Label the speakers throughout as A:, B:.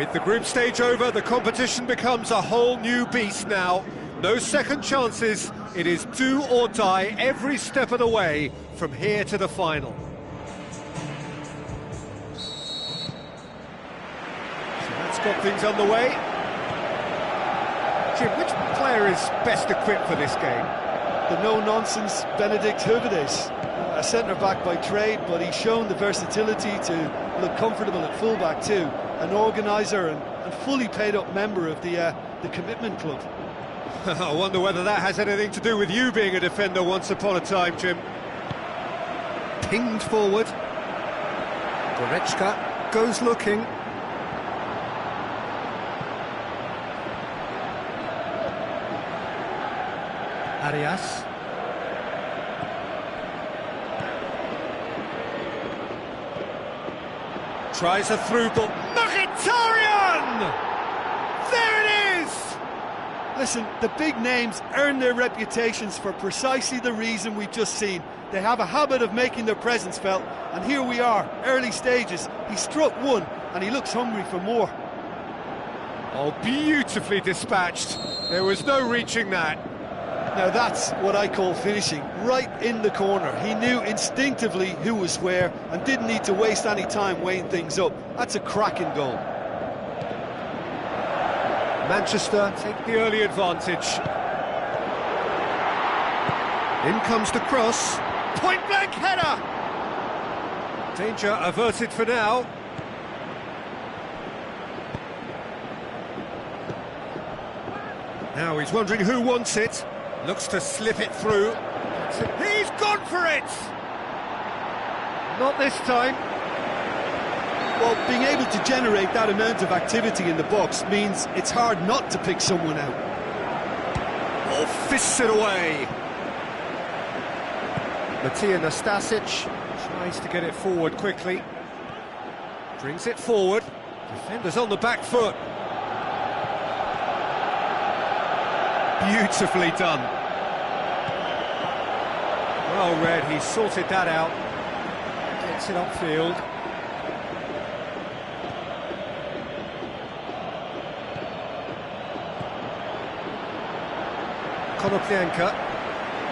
A: With the group stage over, the competition becomes a whole new beast now. No second chances, it is do or die every step of the way from here to the final. So that's got things underway. Jim, which player is best equipped for this game?
B: The no-nonsense Benedict Hövedes, a centre-back by trade, but he's shown the versatility to look comfortable at full-back too. An organiser and fully paid-up member of the commitment club.
A: I wonder whether that has anything to do with you being a defender once upon a time, Jim. Pinged forward. Goretzka goes looking. Arias. Tries a through ball. Mkhitaryan! There it is!
B: Listen, the big names earn their reputations for precisely the reason we've just seen. They have a habit of making their presence felt, and here we are, early stages. He struck one, and he looks hungry for more.
A: Oh, beautifully dispatched. There was no reaching that.
B: Now that's what I call finishing, right in the corner. He knew instinctively who was where and didn't need to waste any time weighing things up. That's a cracking goal.
A: Manchester take the early advantage. In comes the cross. Point-blank header! Danger averted for now. Now he's wondering who wants it. Looks to slip it through. He's gone for it! Not this time.
B: Well, being able to generate that amount of activity in the box means it's hard not to pick someone out.
A: Oh, fists it away. Matija Nastasic tries to get it forward quickly. Brings it forward. Defender's on the back foot. Beautifully done. Well read, he sorted that out. Gets it upfield. Konoplyanka.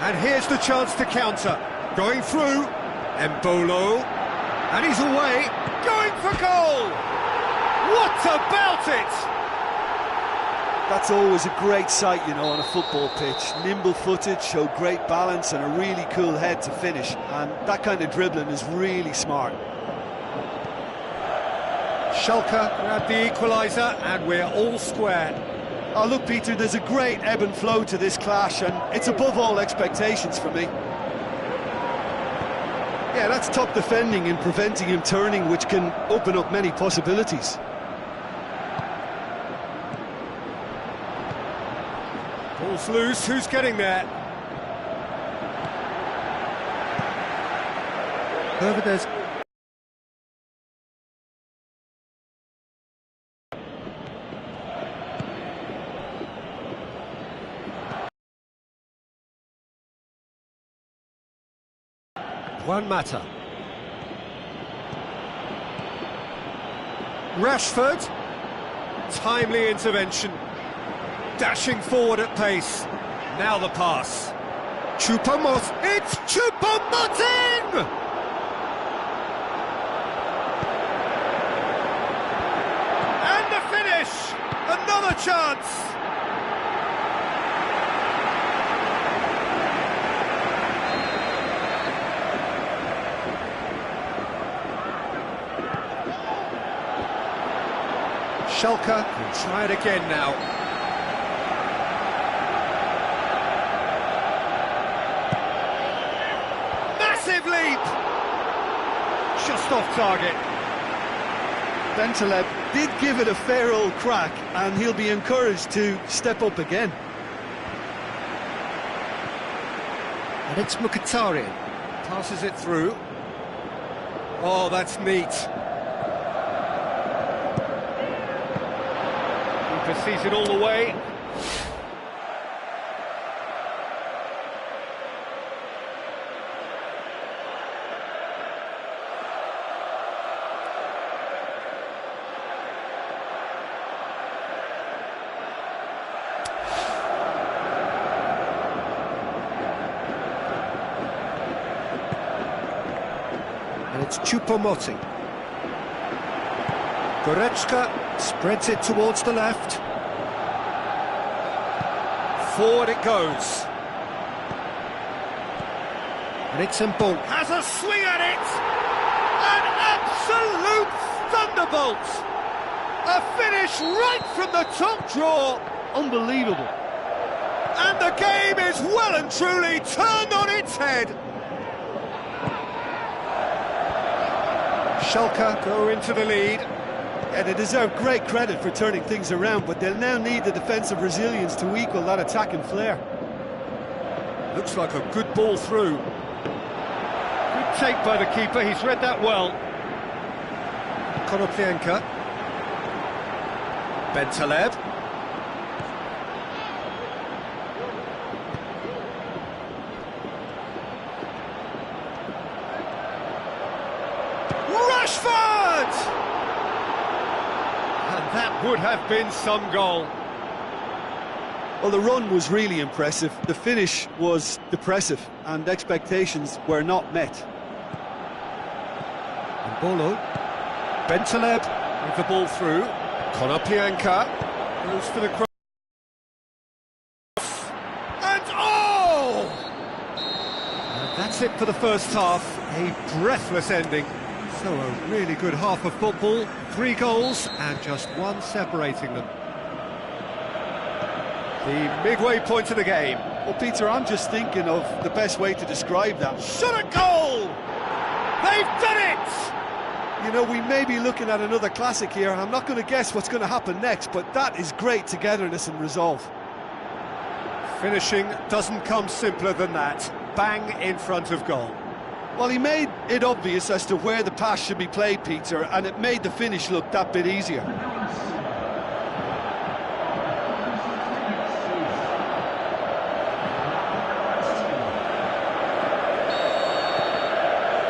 A: And here's the chance to counter. Going through. Embolo. And he's away. Going for goal! What about it?
B: That's always a great sight, you know, on a football pitch. Nimble-footed, showed great balance and a really cool head to finish. And that kind of dribbling is really smart.
A: Schalke grabbed the equaliser and we're all square.
B: Oh, look, Peter, there's a great ebb and flow to this clash and it's above all expectations for me. Yeah, that's top defending and preventing him turning, which can open up many possibilities.
A: Ball's loose, who's getting there? Hövedes. Juan Mata. Rashford. Timely intervention. Dashing forward at pace. Now the pass. Choupo-Moting. It's Choupo-Moting! And the finish! Another chance! Schalke can try it again now. Massive leap! Just off target.
B: Bentaleb did give it a fair old crack and he'll be encouraged to step up again.
A: And it's Mkhitaryan. Passes it through. Oh, that's neat. Keeper sees it all the way. It's Choupo-Moting. Goretzka spreads it towards the left. Forward it goes. And it's Mbolo. Has a swing at it! An absolute thunderbolt! A finish right from the top draw!
B: Unbelievable.
A: And the game is well and truly turned on its head! Schalke go into the lead.
B: Yeah, they deserve great credit for turning things around, but they'll now need the defensive resilience to equal that attacking flair.
A: Looks like a good ball through. Good take by the keeper, he's read that well. Konoplyanka. Bentaleb. Rashford! And that would have been some goal.
B: Well, the run was really impressive. The finish was depressive, and expectations were not met.
A: Mbolo. Bentaleb with the ball through. Konoplyanka goes for the cross. And oh! And that's it for the first half. A breathless ending. So a really good half of football. 3 goals and just one separating them. The midway point of the game.
B: Well, Peter, I'm just thinking of the best way to describe that.
A: Shot a goal! They've done it!
B: You know, we may be looking at another classic here. I'm not going to guess what's going to happen next, but that is great togetherness and resolve.
A: Finishing doesn't come simpler than that. Bang in front of goal.
B: Well, he made it obvious as to where the pass should be played, Peter, and it made the finish look that bit easier.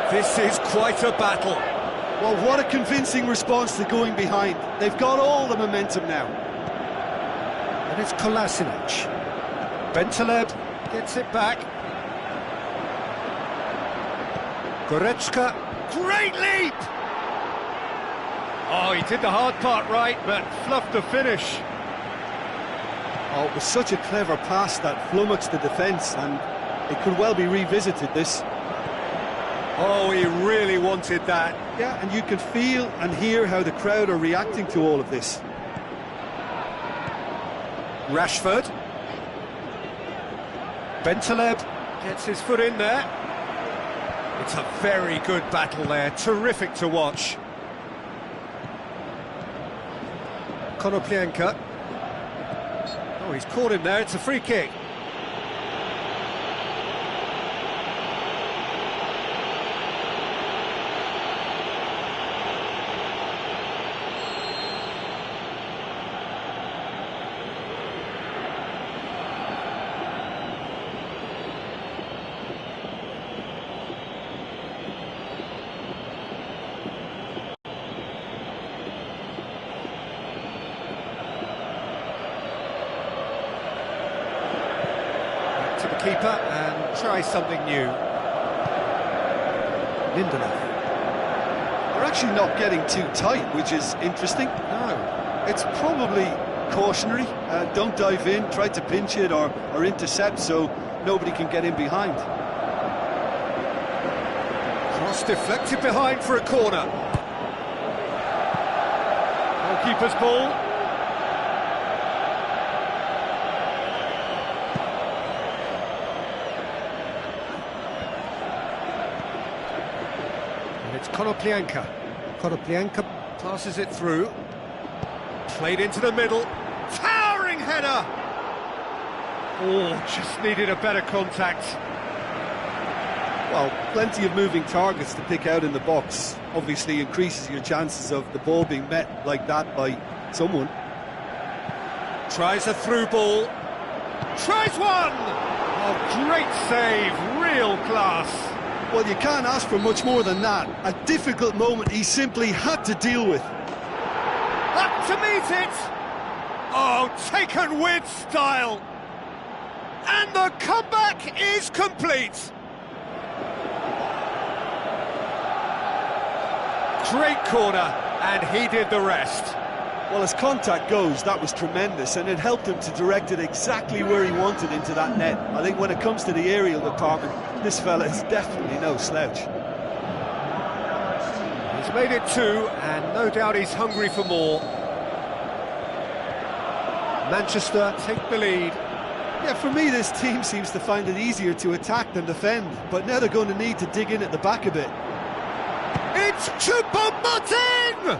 A: This is quite a battle.
B: Well, what a convincing response to going behind. They've got all the momentum now.
A: And it's Kolasinac. Bentaleb gets it back. Goretzka. Great leap! Oh, he did the hard part right, but fluffed the finish.
B: Oh, it was such a clever pass that flummoxed the defence, and it could well be revisited, this.
A: Oh, he really wanted that.
B: Yeah, and you can feel and hear how the crowd are reacting to all of this.
A: Rashford. Bentaleb gets his foot in there. It's a very good battle there, terrific to watch. Konoplyanka. Oh, he's caught him there, it's a free kick. To the keeper and try something new. Lindelof.
B: They're actually not getting too tight, which is interesting.
A: No.
B: It's probably cautionary. Don't dive in, try to pinch it or intercept so nobody can get in behind.
A: Cross deflected behind for a corner. Goalkeeper's ball. It's Konoplyanka. Konoplyanka passes it through. Played into the middle. Towering header! Oh, just needed a better contact.
B: Well, plenty of moving targets to pick out in the box. Obviously increases your chances of the ball being met like that by someone.
A: Tries a through ball. Tries one! Oh, great save, real class.
B: Well, you can't ask for much more than that. A difficult moment he simply had to deal with.
A: Up to meet it! Oh, taken with style! And the comeback is complete! Great corner, and he did the rest.
B: Well, as contact goes, that was tremendous, and it helped him to direct it exactly where he wanted into that net. I think when it comes to the aerial department, this fella is definitely no slouch.
A: He's made it 2, and no doubt he's hungry for more. Manchester take the lead.
B: Yeah, for me, this team seems to find it easier to attack than defend, but now they're going to need to dig in at the back a bit.
A: It's Choupo-Moting!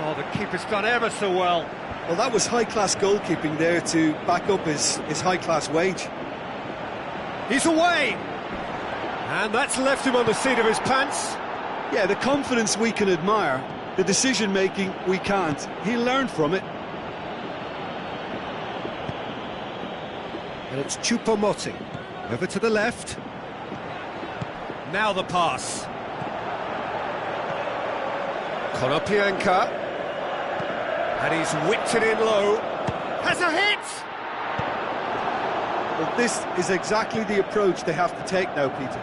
A: Oh, the keeper's done ever so well.
B: Well, that was high-class goalkeeping there to back up his high-class wage.
A: He's away! And that's left him on the seat of his pants.
B: Yeah, the confidence we can admire, the decision-making we can't. He'll learn from it.
A: And it's Choupo-Moting. Over to the left. Now the pass. Konoplyanka. And he's whipped it in low. Has a hit!
B: But this is exactly the approach they have to take now, Peter.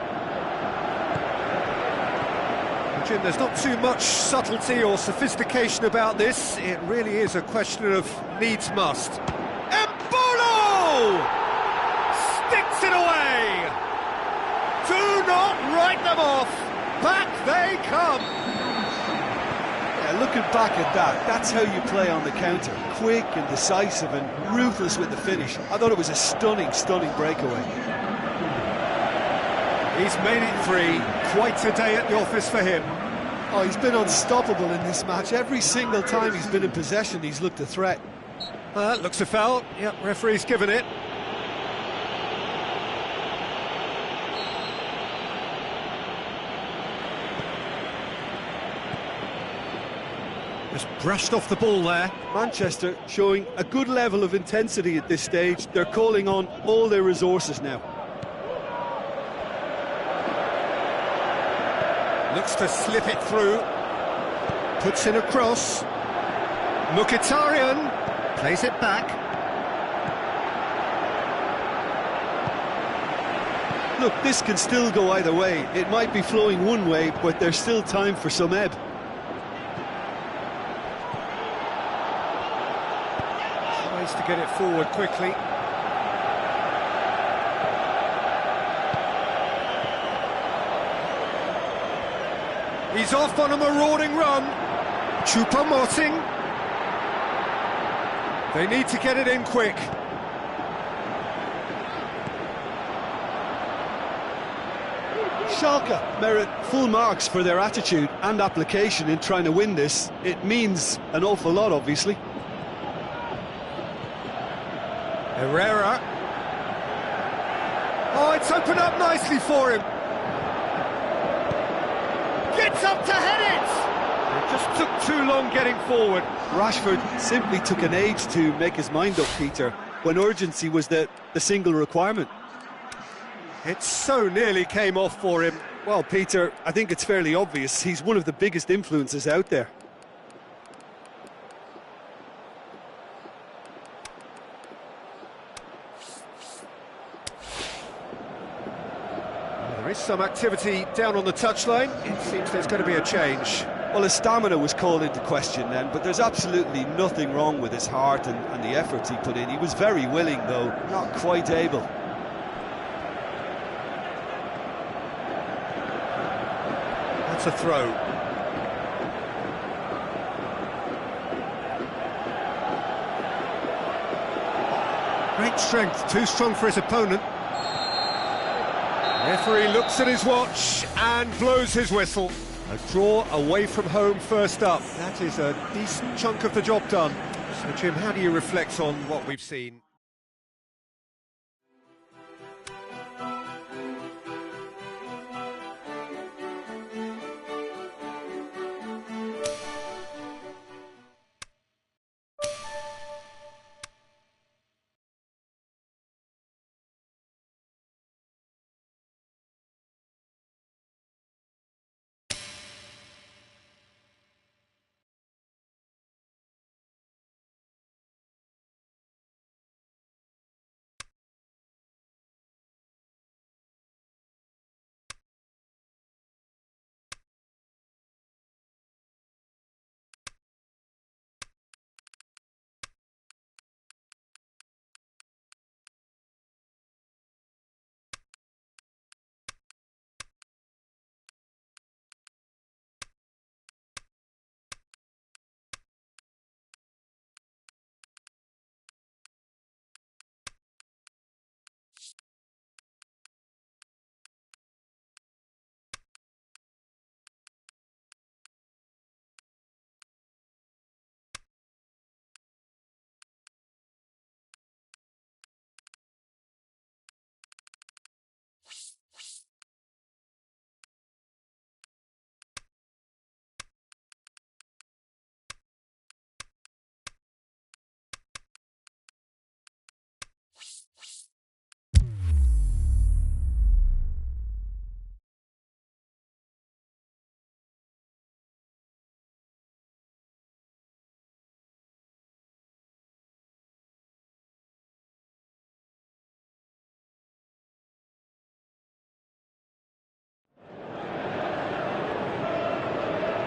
A: Jim, there's not too much subtlety or sophistication about this. It really is a question of needs must. Embolo! Sticks it away! Do not write them off! Back they come!
B: Yeah, looking back at that, that's how you play on the counter. Quick and decisive and ruthless with the finish. I thought it was a stunning, stunning breakaway.
A: He's made it 3. Quite a day at the office for him.
B: Oh, he's been unstoppable in this match. Every single time he's been in possession, he's looked a threat.
A: Looks a foul. Yep, referee's given it. Just brushed off the ball there.
B: Manchester showing a good level of intensity at this stage. They're calling on all their resources now.
A: Looks to slip it through. Puts in a cross. Mkhitaryan plays it back.
B: Look, this can still go either way. It might be flowing one way, but there's still time for some ebb.
A: Tries to get it forward quickly. He's off on a marauding run. Choupo-Moting. They need to get it in quick.
B: Schalke merit full marks for their attitude and application in trying to win this. It means an awful lot, obviously.
A: Herrera. Oh, it's opened up nicely for him. Gets up to head it! It just took too long getting forward.
B: Rashford simply took an age to make his mind up, Peter, when urgency was the single requirement.
A: It so nearly came off for him.
B: Well, Peter, I think it's fairly obvious. He's one of the biggest influences out there.
A: There is some activity down on the touchline. It seems there's going to be a change.
B: Well, his stamina was called into question then, but there's absolutely nothing wrong with his heart and the efforts he put in. He was very willing, though, not quite able.
A: That's a throw. Great strength, too strong for his opponent. Referee looks at his watch and blows his whistle. A draw away from home first up. That is a decent chunk of the job done. So, Jim, how do you reflect on what we've seen?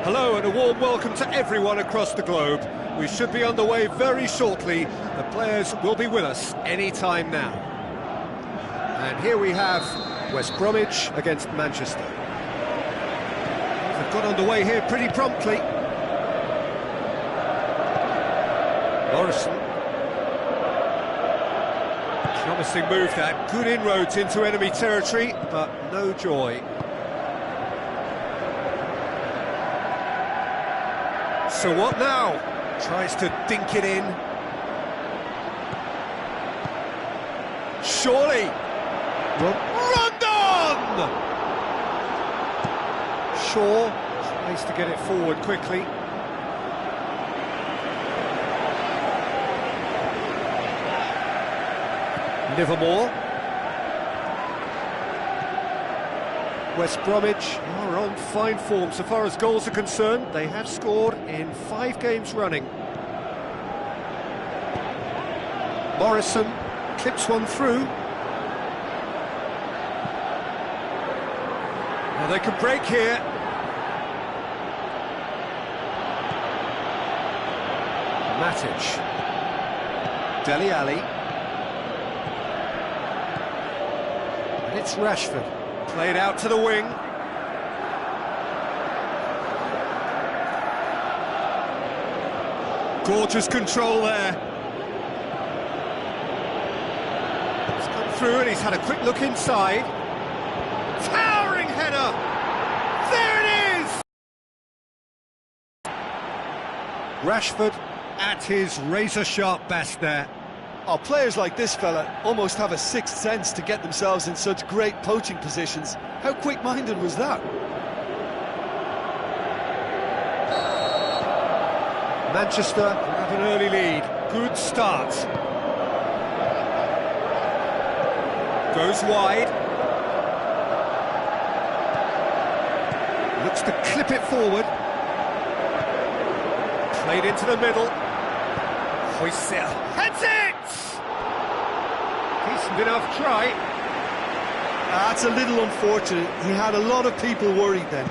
A: Hello and a warm welcome to everyone across the globe. We should be underway very shortly. The players will be with us any time now. And here we have West Bromwich against Manchester. They've got underway here pretty promptly. Morrison. Promising move that. Good inroads into enemy territory, but no joy. So what now? Tries to dink it in. Surely. Rondon! Shaw tries to get it forward quickly. Livermore. West Bromwich are on fine form so far as goals are concerned. They have scored in 5 games running. Morrison clips one through. Well, they can break here. Matic. Dele Alli. And it's Rashford. Played out to the wing. Gorgeous control there. He's come through and he's had a quick look inside. Towering header! There it is! Rashford at his razor-sharp best there.
B: Oh, players like this fella almost have a sixth sense to get themselves in such great poaching positions. How quick-minded was that?
A: Manchester have an early lead. Good start. Goes wide. Looks to clip it forward. Played into the middle. Hoists it. Heads it! Decent enough try.
B: That's a little unfortunate. He had a lot of people worried then.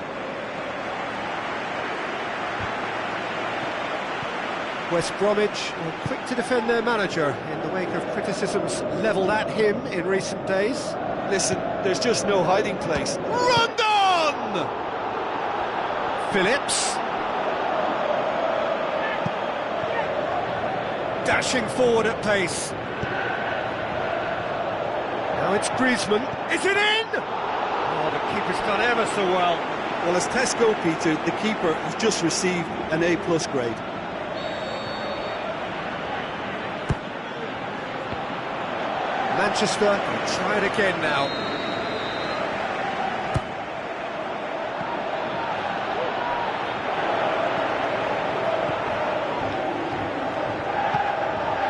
A: West Bromwich were quick to defend their manager in the wake of criticisms levelled at him in recent days.
B: Listen, there's just no hiding place.
A: Rondon! Phillips. Dashing forward at pace. Now it's Griezmann. Is it in? Oh, the keeper's done ever so well.
B: Well, as test goalkeeper, the keeper has just received an A+ grade.
A: Manchester will try it again now.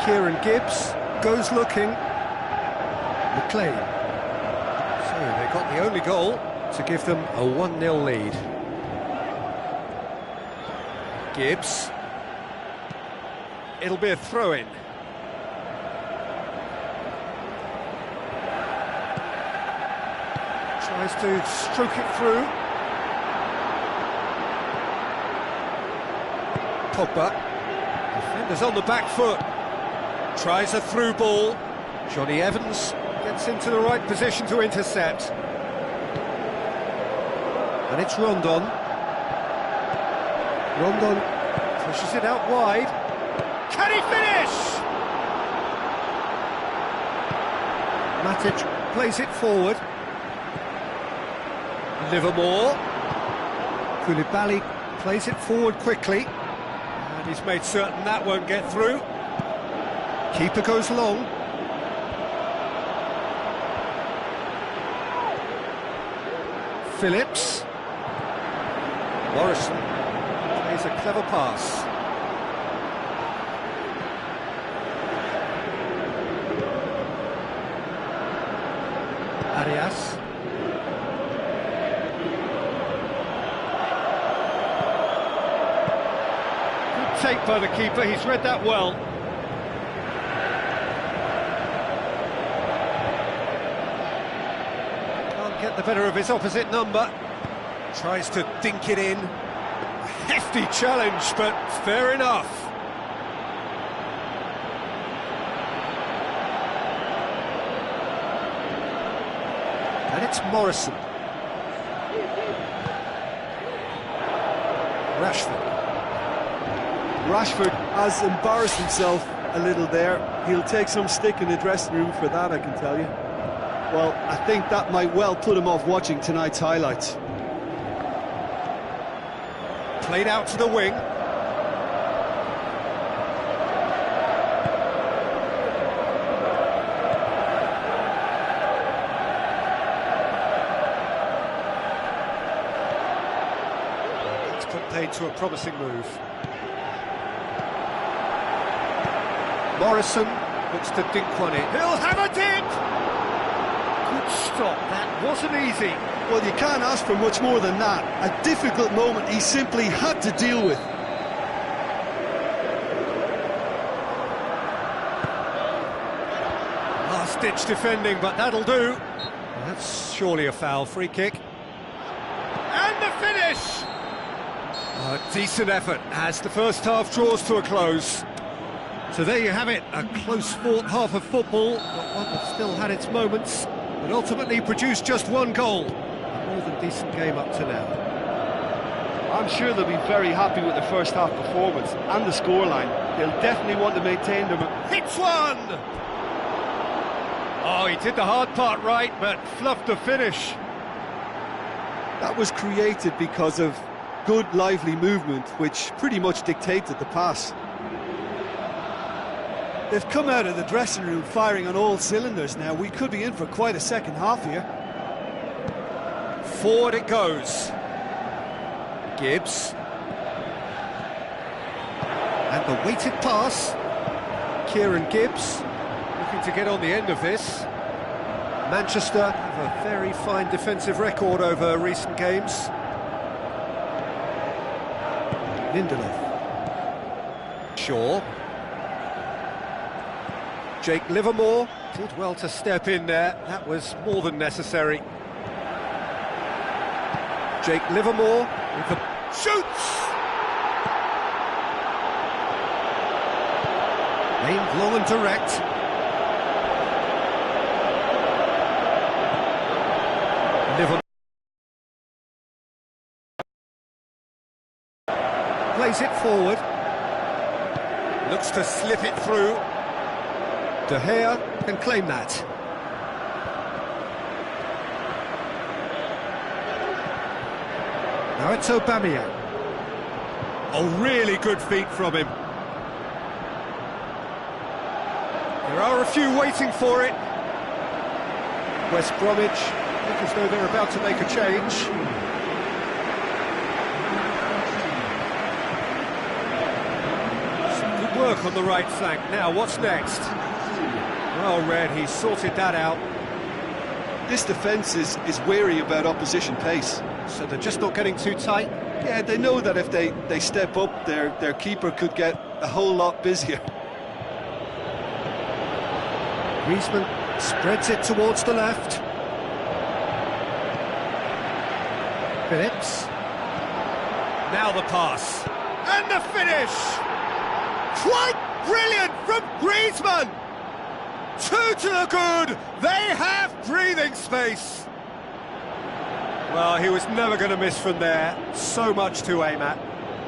A: Kieran Gibbs goes looking. McLean. So they got the only goal to give them a 1-0 lead. Gibbs. It'll be a throw-in. Tries to stroke it through. Pogba. Defenders on the back foot. Tries a through ball. Johnny Evans gets into the right position to intercept. And it's Rondon. Rondon pushes it out wide. Can he finish? Matic plays it forward. Livermore. Koulibaly plays it forward quickly. And he's made certain that won't get through. Keeper goes long. Phillips. Morrison plays a clever pass. Arias. Good take by the keeper, he's read that well. Can't get the better of his opposite number. Tries to dink it in. Lofty challenge, but fair enough. And it's Morrison.
B: Rashford has embarrassed himself a little there. He'll take some stick in the dressing room for that, I can tell you. Well, I think that might well put him off watching tonight's highlights.
A: Played out to the wing. It's put paid to a promising move. Morrison looks to dink one in. He'll have it in! Good stop, that wasn't easy.
B: Well, you can't ask for much more than that. A difficult moment he simply had to deal with.
A: Last-ditch defending, but that'll do. That's surely a foul. Free kick. And the finish! A decent effort as the first half draws to a close. So there you have it, a close-fought half of football, but one that still had its moments, but ultimately produced just one goal. A more than decent game up to now.
B: I'm sure they'll be very happy with the first half performance and the scoreline. They'll definitely want to maintain them.
A: Hits one! Oh, he did the hard part right, but fluffed the finish.
B: That was created because of good, lively movement, which pretty much dictated the pass. They've come out of the dressing room firing on all cylinders now. We could be in for quite a second half here.
A: Forward it goes. Gibbs. And the weighted pass. Kieran Gibbs looking to get on the end of this. Manchester have a very fine defensive record over recent games. Lindelof. Shaw. Jake Livermore did well to step in there. That was more than necessary. Jake Livermore with the shoots! Aimed long and direct. Livermore plays it forward. Looks to slip it through. De Gea can claim that. Now it's Aubameyang. Oh, really good feet from him. There are a few waiting for it. West Bromwich look as though they're about to make a change. Some good work on the right flank. Now, what's next? Well read, he sorted that out.
B: This defence is wary about opposition pace.
A: So they're just not getting too tight?
B: Yeah, they know that if they step up, their keeper could get a whole lot busier.
A: Griezmann spreads it towards the left. Phillips. Now the pass. And the finish! Quite brilliant from Griezmann! Two to the good! They have breathing space! Well, he was never going to miss from there. So much to aim at.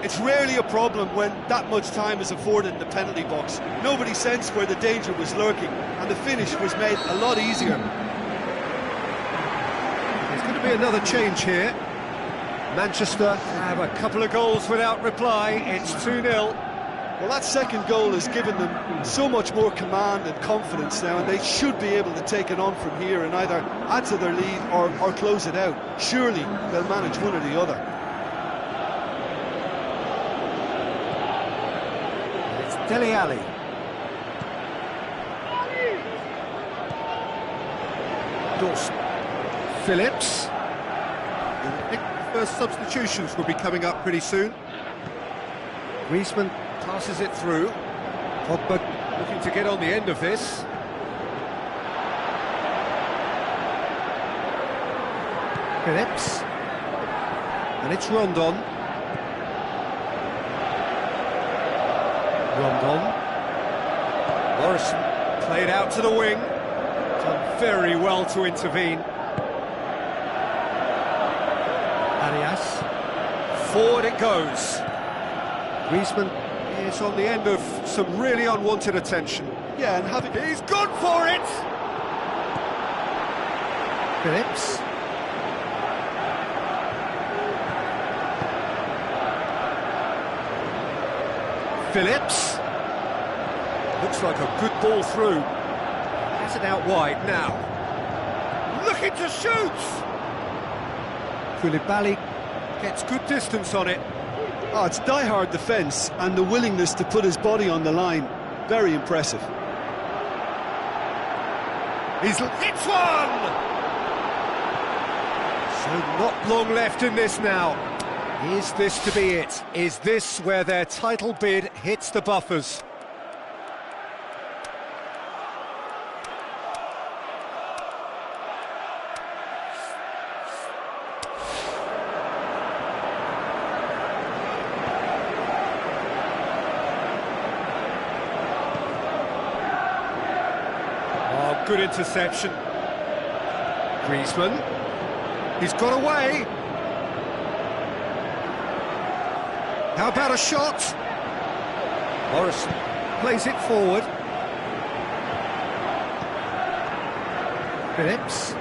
B: It's rarely a problem when that much time is afforded in the penalty box. Nobody sensed where the danger was lurking, and the finish was made a lot easier.
A: There's going to be another change here. Manchester have a couple of goals without reply. It's 2-0.
B: Well, that second goal has given them so much more command and confidence now, and they should be able to take it on from here and either add to their lead or close it out. Surely they'll manage one or the other.
A: It's Dele Alli. Dawson. Phillips. I think the first substitutions will be coming up pretty soon. Griezmann passes it through. Pogba looking to get on the end of this. Phillips. And it's Rondon. Rondon. Morrison played out to the wing. Done very well to intervene. Arias. Forward it goes. Griezmann is on the end of some really unwanted attention.
B: Yeah, and having...
A: He's gone for it! Phillips. Phillips. Looks like a good ball through. Has it out wide now. Looking to shoot! Koulibaly gets good distance on it.
B: Oh, it's die-hard defence and the willingness to put his body on the line. Very impressive.
A: He's hits one! So not long left in this now. Is this to be it? Is this where their title bid hits the buffers? Oh, good interception. Griezmann. He's got away. How about a shot? Morrison plays it forward. Phillips.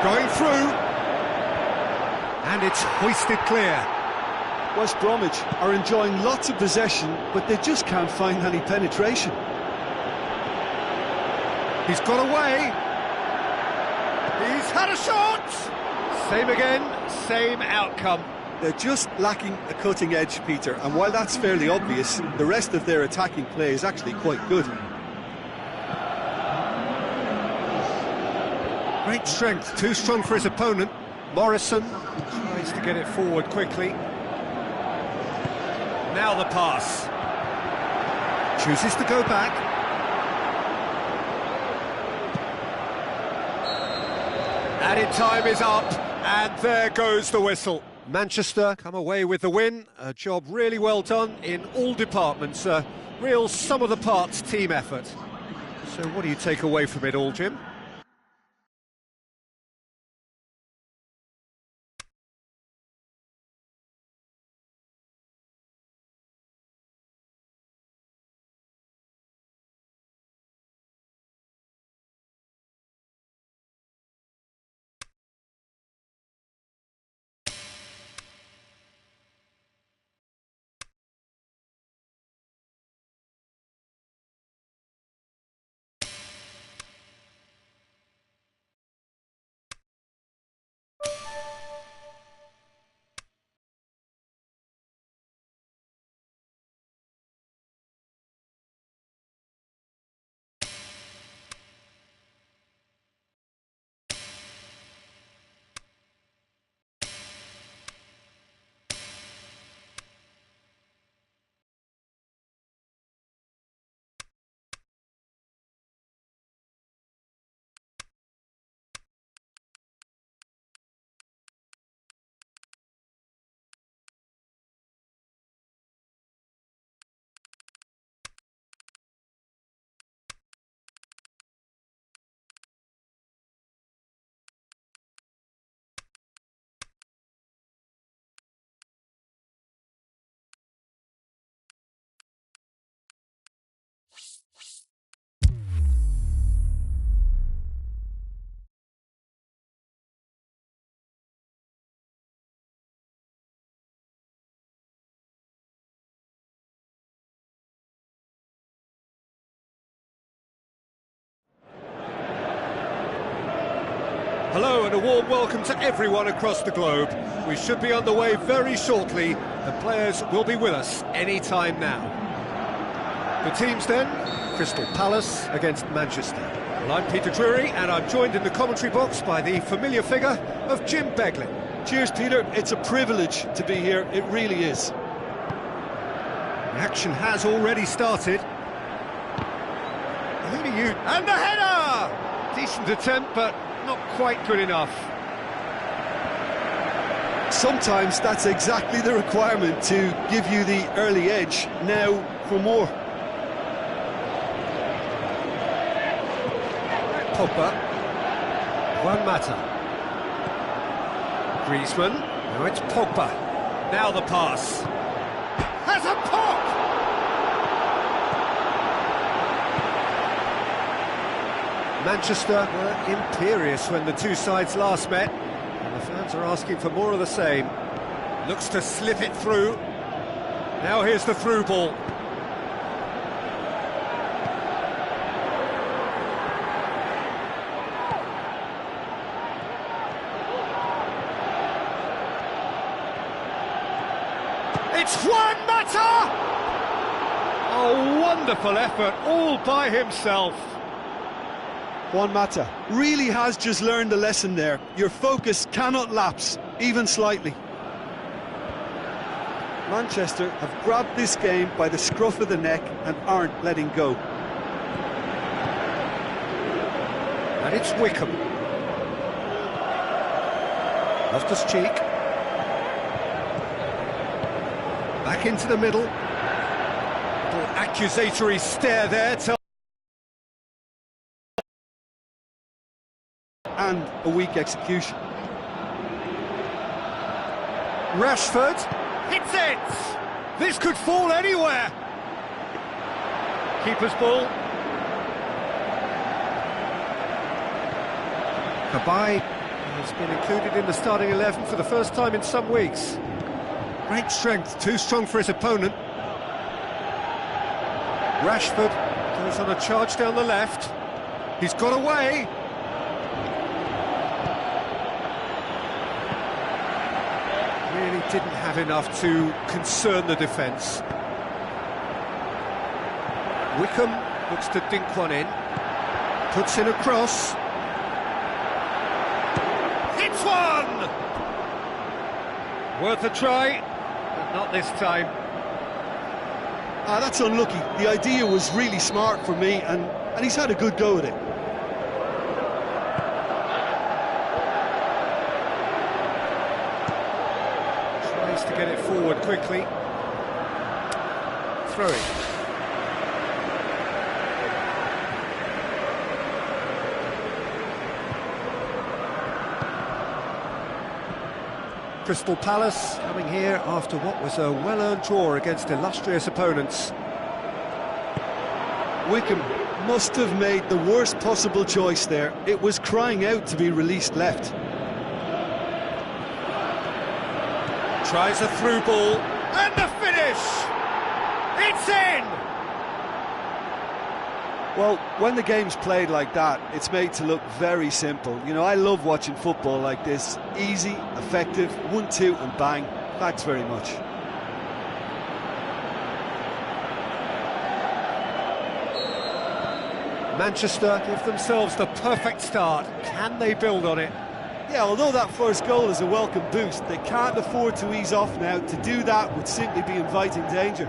A: Going through. And it's hoisted clear.
B: West Bromwich are enjoying lots of possession, but they just can't find any penetration.
A: He's got away. He's had a shot! Same again, same outcome.
B: They're just lacking a cutting edge, Peter, and while that's fairly obvious, the rest of their attacking play is actually quite good.
A: Great strength, too strong for his opponent. Morrison tries to get it forward quickly. Now the pass. Chooses to go back. Added time is up, and there goes the whistle. Manchester come away with the win. A job really well done in all departments. A real sum-of-the-parts team effort. So what do you take away from it all, Jim? Hello and a warm welcome to everyone across the globe. We should be on the way very shortly. The players will be with us any time now. The teams then, Crystal Palace against Manchester. Well, I'm Peter Drury and I'm joined in the commentary box by the familiar figure of Jim Beglin.
B: Cheers, Peter. It's a privilege to be here. It really is.
A: The action has already started. Who do you... And the header! Decent attempt, but not quite good enough.
B: Sometimes that's exactly the requirement to give you the early edge. Now for more.
A: Pogba. Juan Mata. Griezmann. Now it's Pogba. Now the pass. Has a pop! Manchester were imperious when the two sides last met, and the fans are asking for more of the same. Looks to slip it through. Now here's the through ball. It's Juan Mata! Oh, wonderful effort, all by himself.
B: Juan Mata really has just learned a lesson there. Your focus cannot lapse, even slightly. Manchester have grabbed this game by the scruff of the neck and aren't letting go.
A: And it's Wickham. Loftus-Cheek. Back into the middle. Little accusatory stare there.
B: And a weak execution.
A: Rashford hits it! This could fall anywhere! Keeper's ball. Kabay has been included in the starting 11 for the first time in some weeks. Great strength, too strong for his opponent. Rashford goes on a charge down the left. He's got away. Really didn't have enough to concern the defence. Wickham looks to dink one in. Puts in a cross. Hits one! Worth a try, but not this time.
B: That's unlucky. The idea was really smart for me, and he's had a good go at it.
A: Tries to get it forward quickly. Throw it. Crystal Palace coming here after what was a well-earned draw against illustrious opponents.
B: Wickham must have made the worst possible choice there. It was crying out to be released left.
A: Tries a through ball, and the finish! It's in!
B: Well, when the game's played like that, it's made to look very simple. You know, I love watching football like this. Easy, effective, 1-2 and bang. Thanks very much.
A: Manchester give themselves the perfect start. Can they build on it?
B: Yeah, although that first goal is a welcome boost, they can't afford to ease off now. To do that would simply be inviting danger.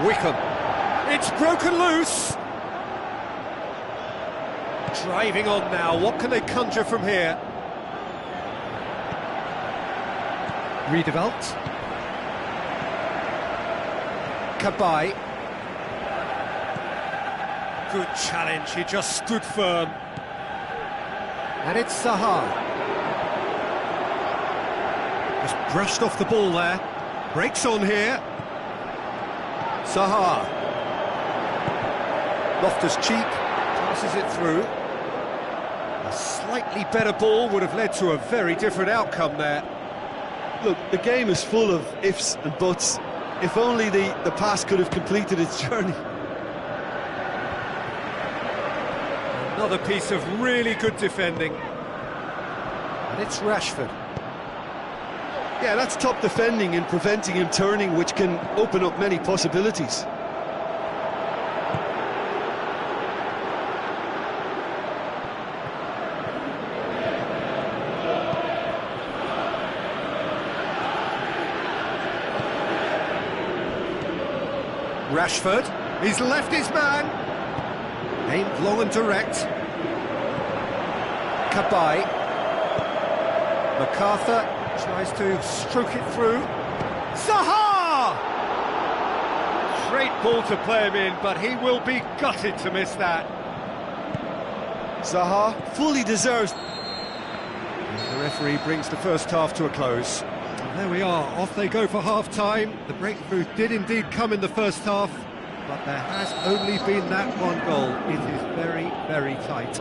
A: Wickham. It's broken loose. Driving on now. What can they conjure from here? Riedewald. Kabay. Good challenge. He just stood firm. And it's Zaha. Just brushed off the ball there. Breaks on here. Zaha. Loftus-Cheek passes it through. A slightly better ball would have led to a very different outcome there.
B: Look, the game is full of ifs and buts. If only the pass could have completed its journey.
A: Another piece of really good defending. And it's Rashford.
B: Yeah, that's top defending and preventing him turning, which can open up many possibilities.
A: Rashford, he's left his man. Aimed long and direct. Kabay. MacArthur tries to stroke it through. Zaha! Great ball to play him in, but he will be gutted to miss that.
B: Zaha fully deserves.
A: The referee brings the first half to a close. And there we are, off they go for half-time. The breakthrough did indeed come in the first half, but there has only been that one goal. It is very, very tight.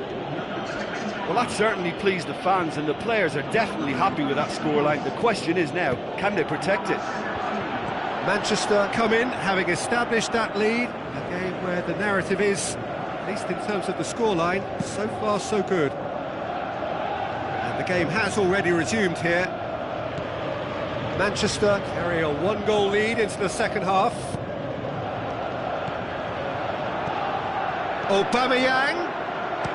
B: Well, that certainly pleased the fans, and the players are definitely happy with that scoreline. The question is now, can they protect it?
A: Manchester come in, having established that lead. A game where the narrative is, at least in terms of the scoreline, so far so good. And the game has already resumed here. Manchester carry a one-goal lead into the second half. Aubameyang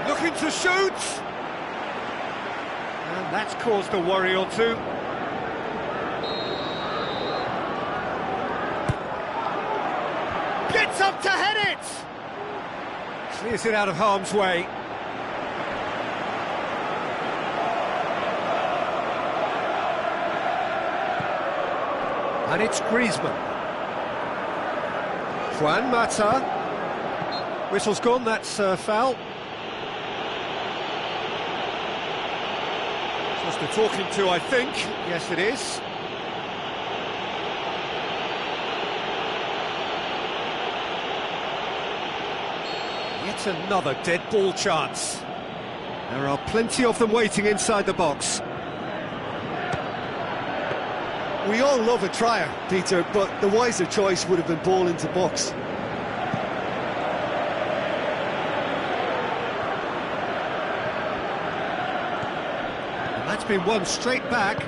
A: looking to shoot. And that's caused a worry or two. Gets up to head it! Clears it out of harm's way. And it's Griezmann. Juan Mata. Whistle's gone, that's foul. Just a talking to, I think. Yes, it is. Yet another dead ball chance. There are plenty of them waiting inside the box.
B: We all love a trier, Peter, but the wiser choice would have been ball into box.
A: And that's been won straight back.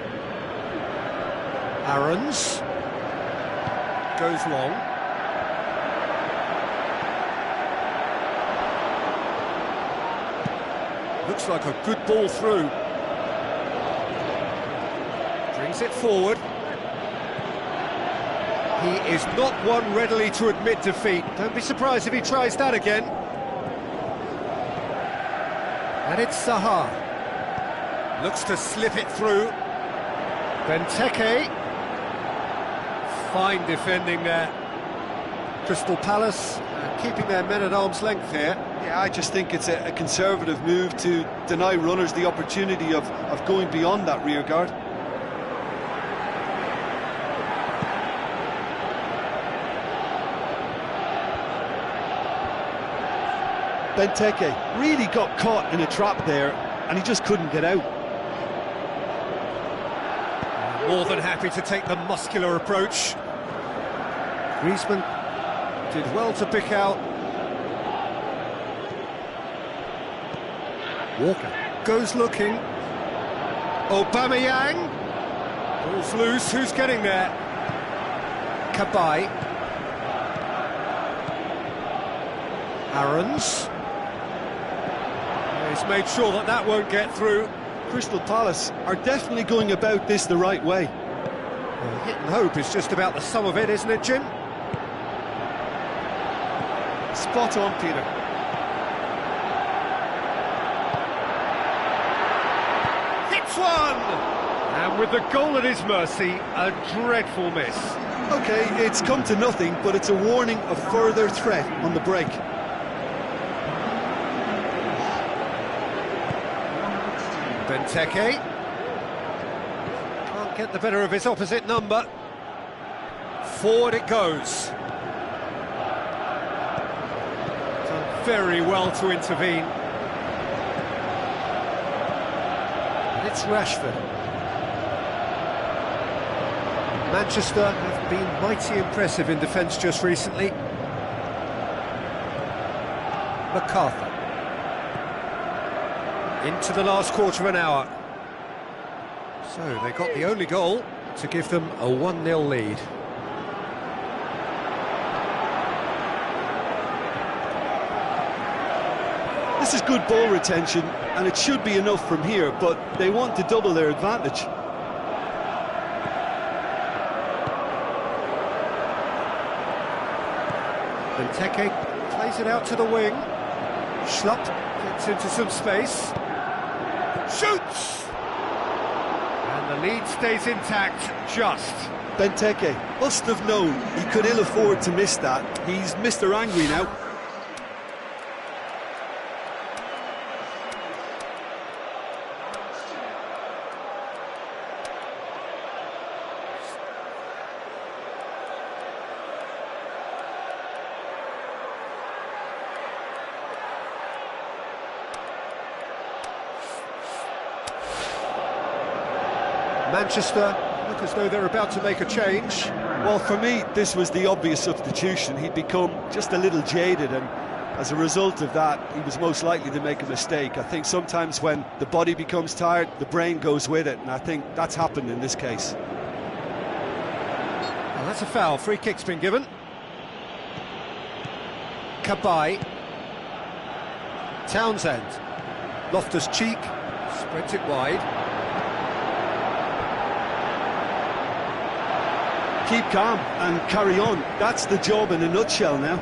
A: Aarons goes long. Looks like a good ball through. Brings it forward. He is not one readily to admit defeat. Don't be surprised if he tries that again. And it's Zaha. Looks to slip it through. Benteke. Fine defending there. Crystal Palace keeping their men at arm's length here.
B: Yeah, I just think it's a conservative move to deny runners the opportunity of going beyond that rear guard. Benteke really got caught in a trap there, and he just couldn't get out.
A: More than happy to take the muscular approach. Griezmann did well to pick out. Walker goes looking. Aubameyang. Ball's loose, who's getting there? Cabaye. Aarons. He's made sure that that won't get through.
B: Crystal Palace are definitely going about this the right way.
A: Well, hit and hope is just about the sum of it, isn't it, Jim?
B: Spot on, Peter.
A: Hits one! And with the goal at his mercy, a dreadful miss.
B: OK, it's come to nothing, but it's a warning of further threat on the break.
A: Benteke can't get the better of his opposite number. Forward it goes. Done very well to intervene. And it's Rashford. Manchester have been mighty impressive in defence just recently. MacArthur. Into the last quarter of an hour. So they got the only goal to give them a 1-0 lead.
B: This is good ball retention, and it should be enough from here, but they want to double their advantage.
A: Benteke plays it out to the wing. Schlupp gets into some space. Shoots! the lead stays intact, just.
B: Benteke must have known he could ill afford to miss that. He's Mr. Angry now.
A: Manchester look as though they're about to make a change.
B: Well, for me, this was the obvious substitution. He'd become just a little jaded, and as a result of that, he was most likely to make a mistake. I think sometimes when the body becomes tired, the brain goes with it, and I think that's happened in this case.
A: Well, that's a foul. Free kick's been given. Cabaye. Townsend. Loftus-Cheek. Spreads it wide.
B: Keep calm and carry on. That's the job in a nutshell now.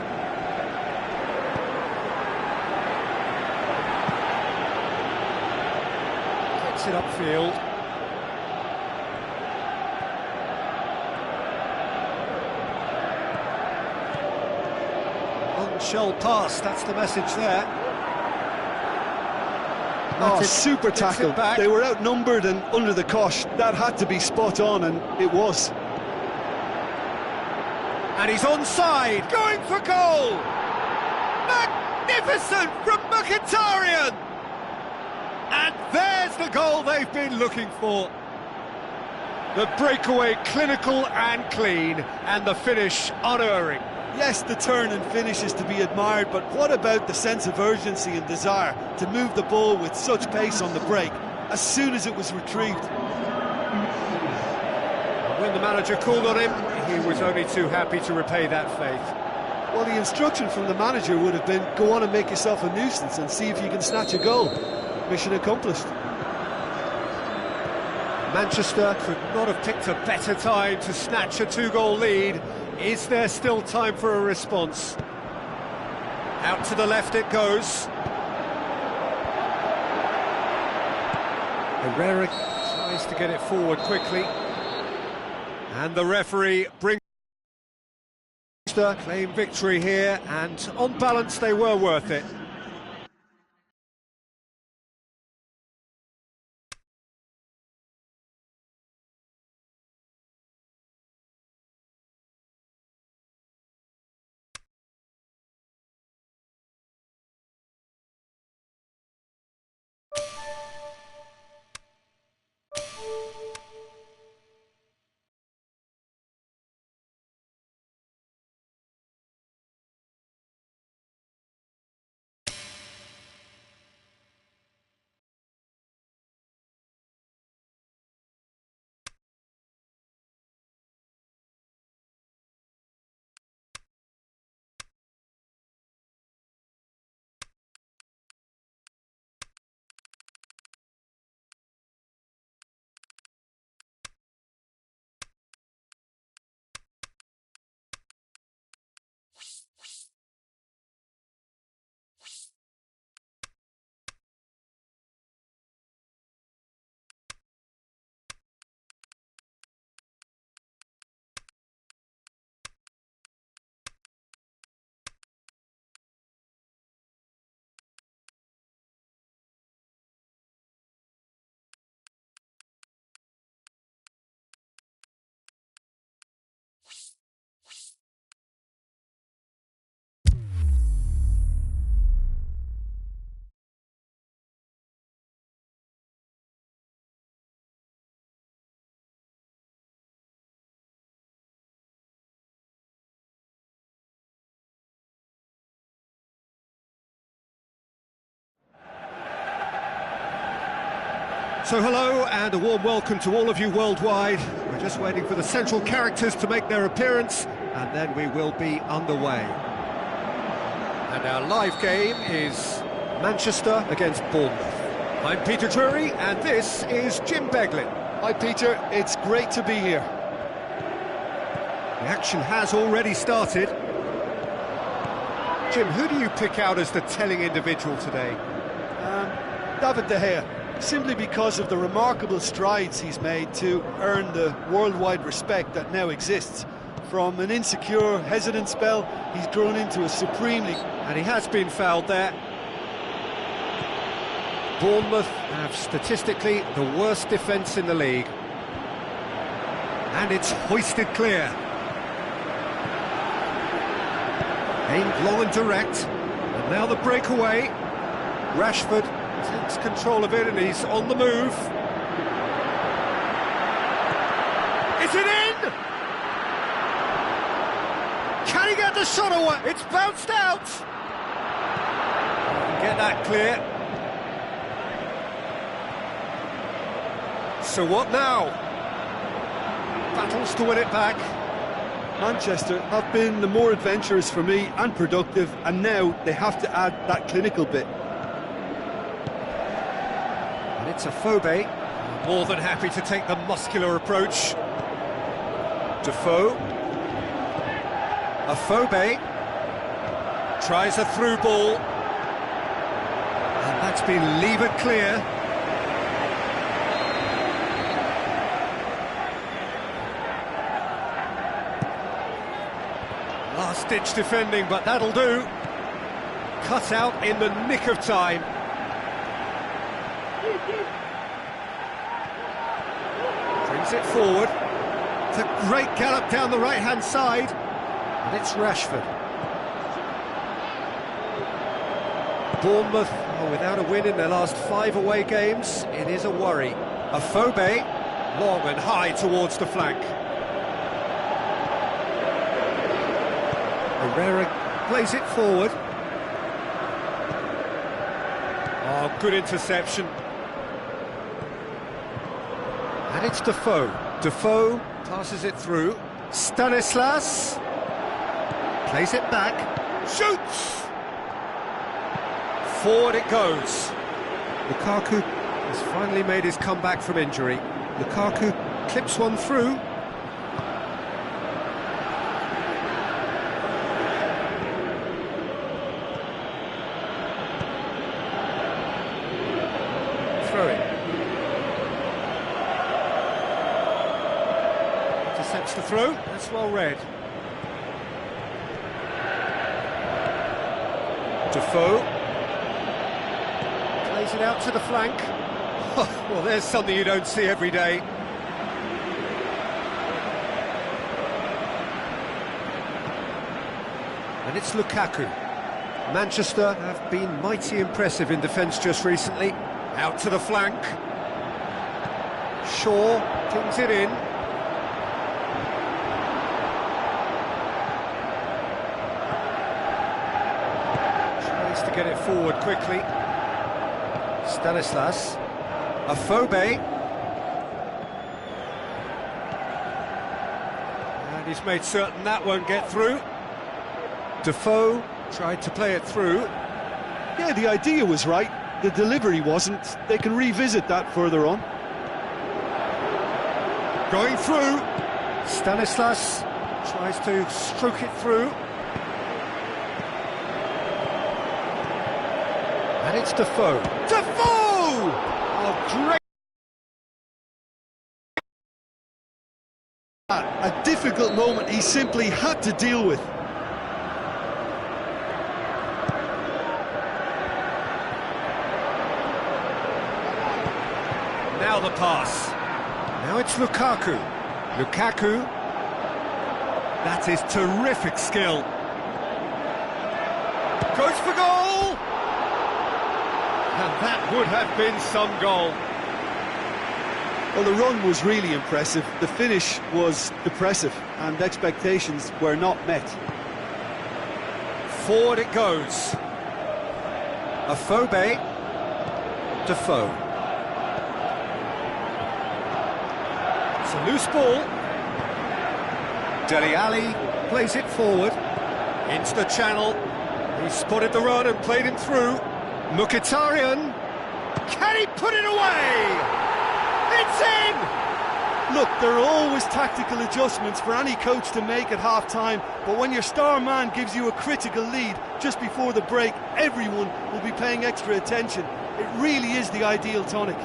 A: Gets it upfield. Shell pass, that's the message there.
B: Oh, super tackle. They were outnumbered and under the cosh. That had to be spot on, and it was.
A: And he's onside, going for goal! Magnificent from Mkhitaryan! And there's the goal they've been looking for. The breakaway clinical and clean, and the finish unerring.
B: Yes, the turn and finish is to be admired, but what about the sense of urgency and desire to move the ball with such pace on the break as soon as it was retrieved?
A: When the manager called on him, he was only too happy to repay that faith.
B: Well, the instruction from the manager would have been, go on and make yourself a nuisance and see if you can snatch a goal. Mission accomplished.
A: Manchester could not have picked a better time to snatch a two-goal lead. Is there still time for a response? Out to the left it goes. Herrera tries to get it forward quickly. And the referee brings claim victory here, and on balance they were worth it. So hello and a warm welcome to all of you worldwide. We're just waiting for the central characters to make their appearance, and then we will be underway. And our live game is Manchester against Bournemouth. I'm Peter Drury, and this is Jim Beglin.
B: Hi Peter, it's great to be here.
A: The action has already started. Jim, who do you pick out as the telling individual today?
B: David De Gea. simply because of the remarkable strides he's made to earn the worldwide respect that now exists. From an insecure, hesitant spell, he's grown into a supremely...
A: And he has been fouled there. Bournemouth have statistically the worst defence in the league. And it's hoisted clear. Aimed long and direct. And now the breakaway. Rashford takes control of it and he's on the move. Is it in? Can he get the shot away? It's bounced out. Get that clear. So what now? Battles to win it back.
B: Manchester have been the more adventurous for me and productive, and now they have to add that clinical bit.
A: And it's a Phobe, more than happy to take the muscular approach. Defoe. A Phobe. Tries a through ball. And that's been levered clear. Last-ditch defending, but that'll do. Cut out in the nick of time. Brings it forward. It's a great gallop down the right-hand side. And it's Rashford. Bournemouth are without a win in their last 5 away games. It is a worry. A Phobe, long and high towards the flank. Herrera plays it forward. Oh, good interception. And it's Defoe. Defoe passes it through. Stanislas plays it back. Shoots! Forward it goes. Lukaku has finally made his comeback from injury. Lukaku clips one through. Intercepts the throw, that's well read. Defoe plays it out to the flank. Well, there's something you don't see every day. And it's Lukaku. Manchester have been mighty impressive in defence just recently. Out to the flank. Shaw pings it in. Tries to get it forward quickly. Stanislas. A Phobe. And he's made certain that won't get through. Defoe tried to play it through.
B: Yeah, the idea was right. The delivery wasn't. They can revisit that further on.
A: Going through. Stanislas tries to stroke it through. And it's Defoe. Defoe! Oh, great!
B: A difficult moment he simply had to deal with.
A: Now the pass. Now it's Lukaku. Lukaku. That is terrific skill. Goes for goal! And that would have been some goal.
B: Well, the run was really impressive. The finish was depressive, and expectations were not met.
A: Forward it goes. A Phobe. Defoe. It's a loose ball. Dele Alli plays it forward. Into the channel. He spotted the run and played him through. Mkhitaryan. Can he put it away? It's in!
B: Look, there are always tactical adjustments for any coach to make at half-time, but when your star man gives you a critical lead just before the break, everyone will be paying extra attention. It really is the ideal tonic.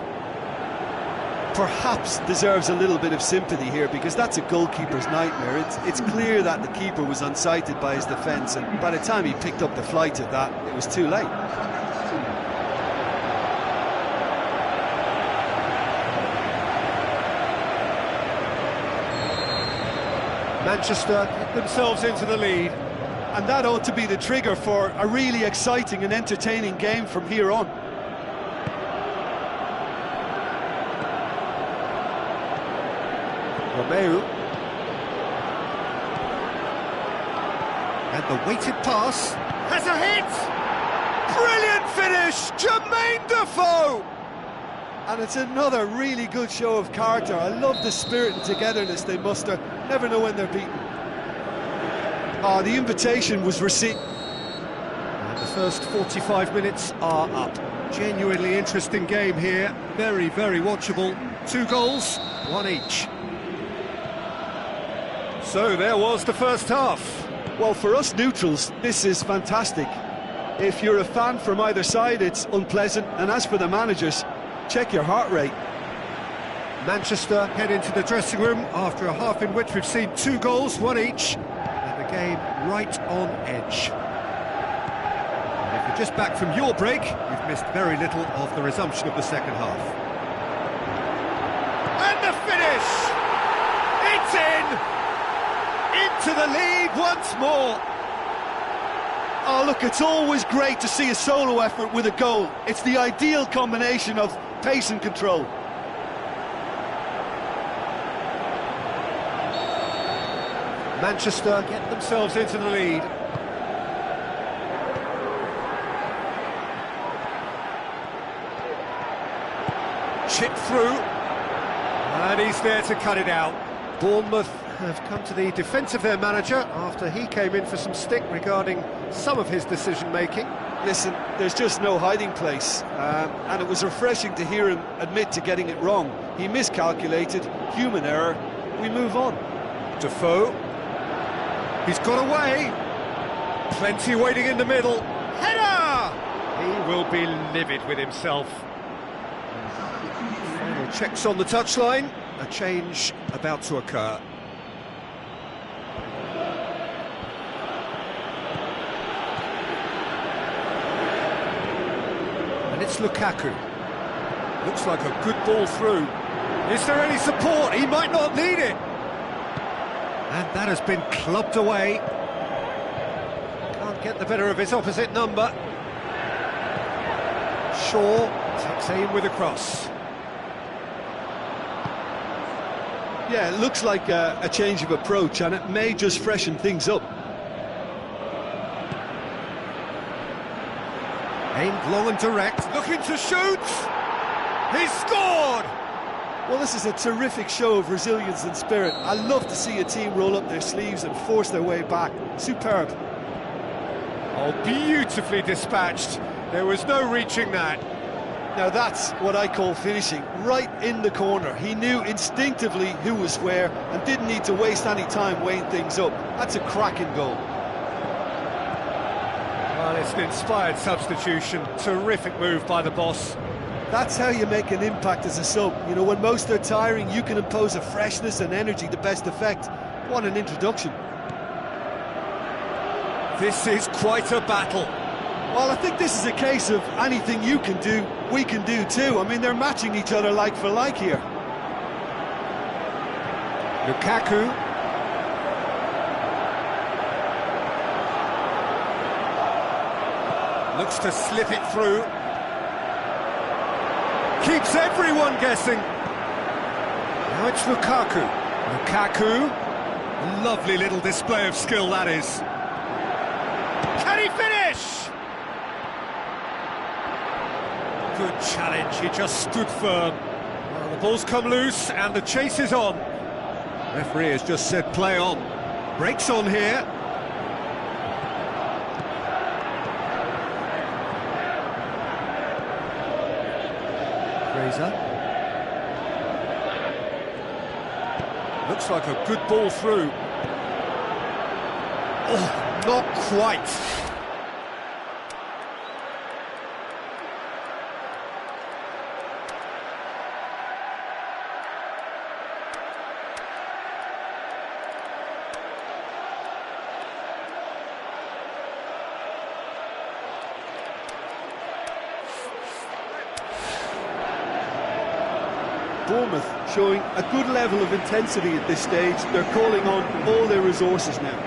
B: Perhaps deserves a little bit of sympathy here, because that's a goalkeeper's nightmare. It's clear that the keeper was unsighted by his defence, and by the time he picked up the flight of that, it was too late.
A: Manchester get themselves into the lead.
B: And that ought to be the trigger for a really exciting and entertaining game from here on.
A: Romeu. And the weighted pass has a hit! Brilliant finish! Jermaine Defoe!
B: And it's another really good show of character. I love the spirit and togetherness they muster. Never know when they're beaten. Oh, the invitation was received.
A: And the first 45 minutes are up. Genuinely interesting game here. Very, very watchable. 2 goals, 1 each. So there was the first half.
B: Well, for us neutrals, this is fantastic. If you're a fan from either side, it's unpleasant. And as for the managers, check your heart rate.
A: Manchester head into the dressing room after a half in which we've seen 2 goals, 1 each. And the game right on edge. And if you're just back from your break, you've missed very little of the resumption of the second half. And the finish! It's in! Into the lead once more.
B: Oh, look, it's always great to see a solo effort with a goal. It's the ideal combination of pace and control.
A: Manchester get themselves into the lead. Chip through. And he's there to cut it out. Bournemouth have come to the defence of their manager after he came in for some stick regarding some of his decision-making.
B: Listen, there's just no hiding place, and it was refreshing to hear him admit to getting it wrong. He miscalculated, human error, we move on.
A: Defoe, he's got away, plenty waiting in the middle, header! He will be livid with himself. Final checks on the touchline, a change about to occur. It's Lukaku. Looks like a good ball through. Is there any support? He might not need it. And that has been clubbed away. Can't get the better of his opposite number. Shaw takes aim with a cross.
B: Yeah, it looks like a change of approach, and it may just freshen things up.
A: Aimed long and direct, looking to shoot! He's scored!
B: Well, this is a terrific show of resilience and spirit. I love to see a team roll up their sleeves and force their way back. Superb.
A: Oh, beautifully dispatched. There was no reaching that.
B: Now that's what I call finishing, right in the corner. He knew instinctively who was where and didn't need to waste any time weighing things up. That's a cracking goal.
A: Well, it's an inspired substitution. Terrific move by the boss.
B: That's how you make an impact as a sub. You know, when most are tiring, you can impose a freshness and energy to best effect. What an introduction.
A: This is quite a battle.
B: Well, I think this is a case of anything you can do, we can do too. I mean, they're matching each other like for like here.
A: Lukaku. Looks to slip it through. Keeps everyone guessing. Now it's Lukaku. Lukaku. Lovely little display of skill, that is. Can he finish? Good challenge, he just stood firm. Well, the ball's come loose and the chase is on. Referee has just said play on. Breaks on here. Fraser. Looks like a good ball through. Oh, not quite.
B: Bournemouth showing a good level of intensity at this stage. They're calling on all their resources now.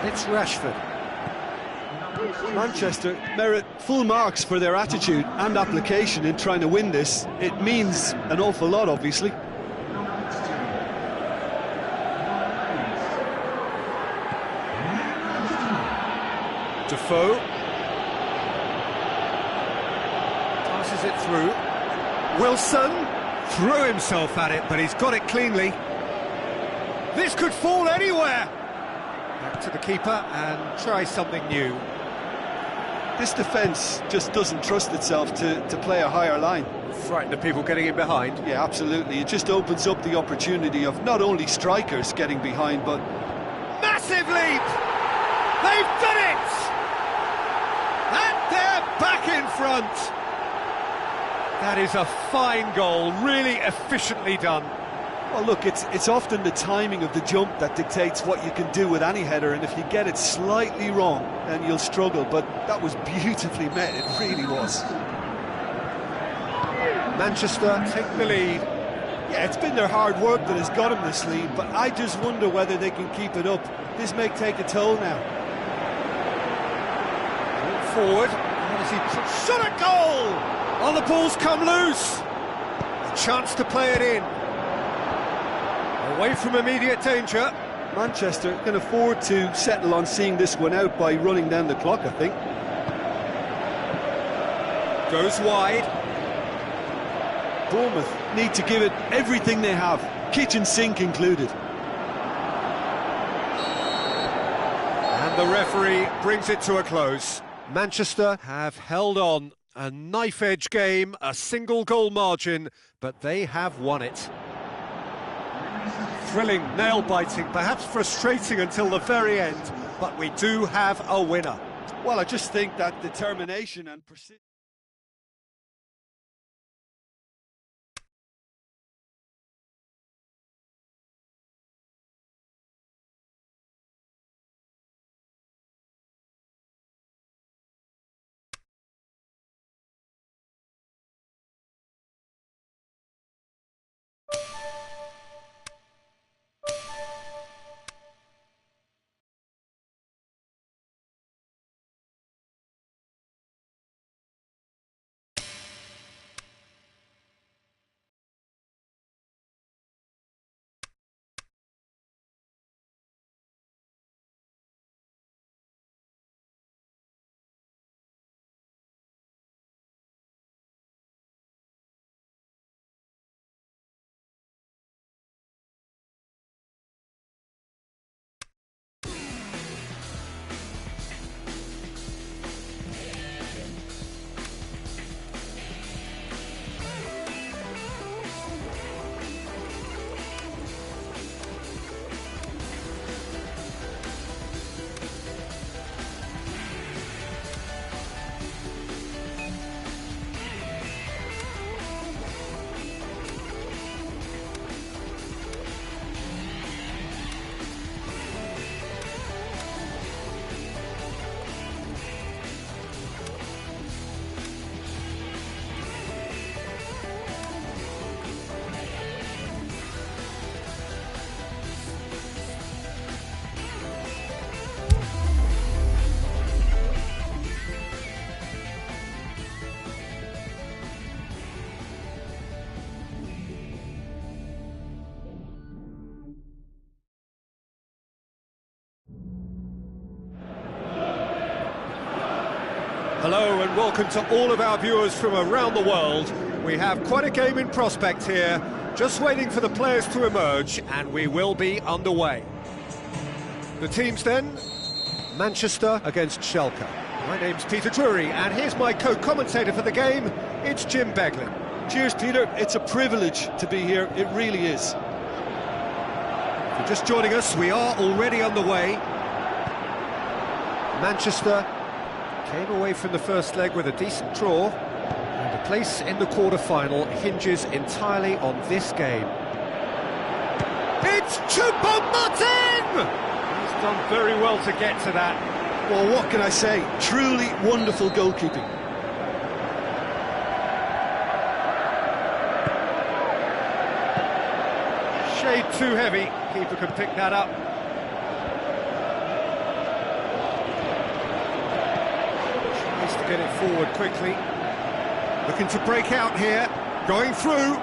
A: It's Rashford.
B: Manchester merit full marks for their attitude and application in trying to win this. It means an awful lot, obviously.
A: Defoe passes it through. Wilson threw himself at it, but he's got it cleanly. This could fall anywhere. Back to the keeper and try something new.
B: This defence just doesn't trust itself to play a higher line.
A: Frightened of people getting in behind.
B: Yeah, absolutely. It just opens up the opportunity of not only strikers getting behind, but...
A: Massive leap! They've done it! And they're back in front! That is a fine goal, really efficiently done.
B: Well, look, it's often the timing of the jump that dictates what you can do with any header, and if you get it slightly wrong, then you'll struggle, but that was beautifully met, it really was.
A: Manchester take the lead.
B: Yeah, it's been their hard work that has got them this lead, but I just wonder whether they can keep it up. This may take a toll now.
A: Forward, what has he shot a goal! Oh, the ball's come loose! A chance to play it in. Away from immediate danger.
B: Manchester can afford to settle on seeing this one out by running down the clock, I think.
A: Goes wide.
B: Bournemouth need to give it everything they have, kitchen sink included.
A: And the referee brings it to a close. Manchester have held on. A knife-edge game, a single goal margin, but they have won it. Thrilling, nail-biting, perhaps frustrating until the very end, but we do have a winner.
B: Well, I just think that determination and persistence...
A: Hello and welcome to all of our viewers from around the world. We have quite a game in prospect here, just waiting for the players to emerge, and we will be underway. The teams then, Manchester against Schalke. My name's Peter Drury, and here's my co-commentator for the game, it's Jim Beglin.
B: Cheers, Peter. It's a privilege to be here, it really is.
A: If you're just joining us, we are already underway. Manchester came away from the first leg with a decent draw, and a place in the quarter-final hinges entirely on this game. It's Choupo-Moting! He's done very well to get to that.
B: Well, what can I say? Truly wonderful goalkeeping.
A: Shade too heavy. Keeper can pick that up. Tries to get it forward quickly. Looking to break out here. Going through.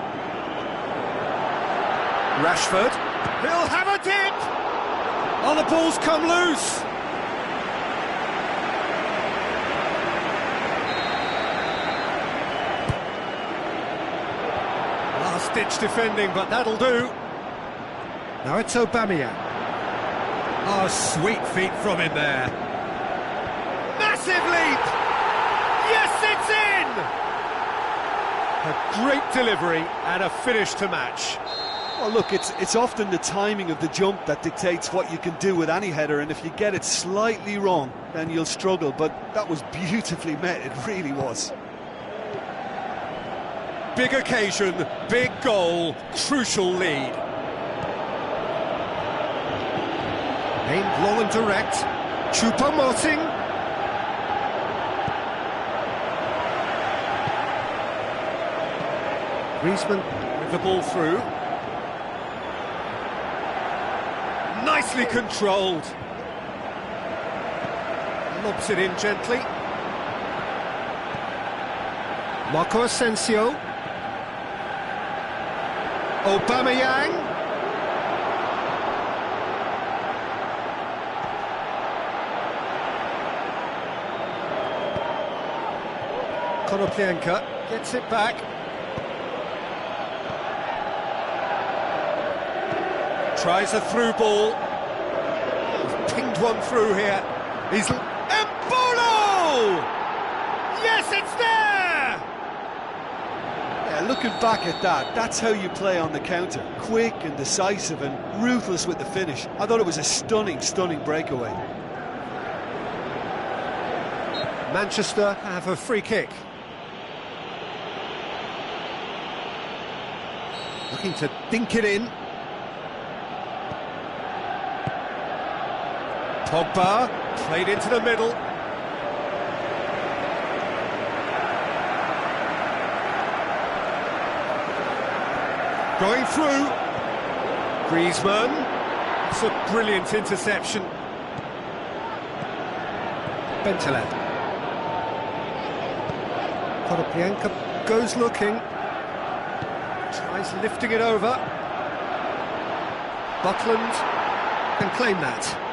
A: Rashford. He'll have a dip! Oh, the ball's come loose. Last-ditch defending, but that'll do. Now it's Aubameyang. Oh, sweet feet from him there. Massive leap! Yes, it's in! A great delivery and a finish to match.
B: Well, look, it's often the timing of the jump that dictates what you can do with any header, and if you get it slightly wrong, then you'll struggle, but that was beautifully met, it really was.
A: Big occasion, big goal, crucial lead. Aimed long and direct. Choupo-Moting. Griezmann with the ball through. Nicely controlled. Lobs it in gently. Marco Asensio. Aubameyang. Konoplyanka gets it back. Tries a through ball. He's pinged one through here. He's... Embolo! Yes, it's there!
B: Yeah, looking back at that, that's how you play on the counter. Quick and decisive and ruthless with the finish. I thought it was a stunning, stunning breakaway.
A: Manchester have a free kick. Looking to dink it in. Pogba, played into the middle. Going through. Griezmann. It's a brilliant interception. Bentaleb. Konoplyanka goes looking. Tries lifting it over. Buckland can claim that.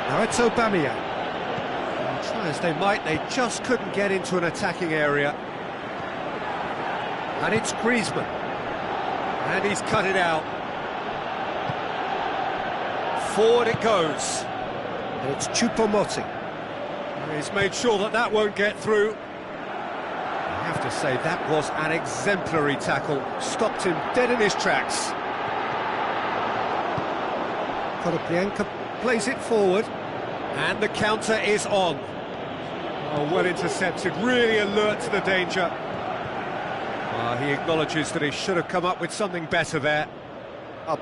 A: Now it's Aubameyang. And try as they might, they just couldn't get into an attacking area. And it's Griezmann. And he's cut it out. Forward it goes. And it's Choupo-Moting. He's made sure that that won't get through. I have to say, that was an exemplary tackle. Stopped him dead in his tracks. Konoplyanka plays it forward. And the counter is on. Oh, well intercepted, really alert to the danger. He acknowledges that he should have come up with something better there.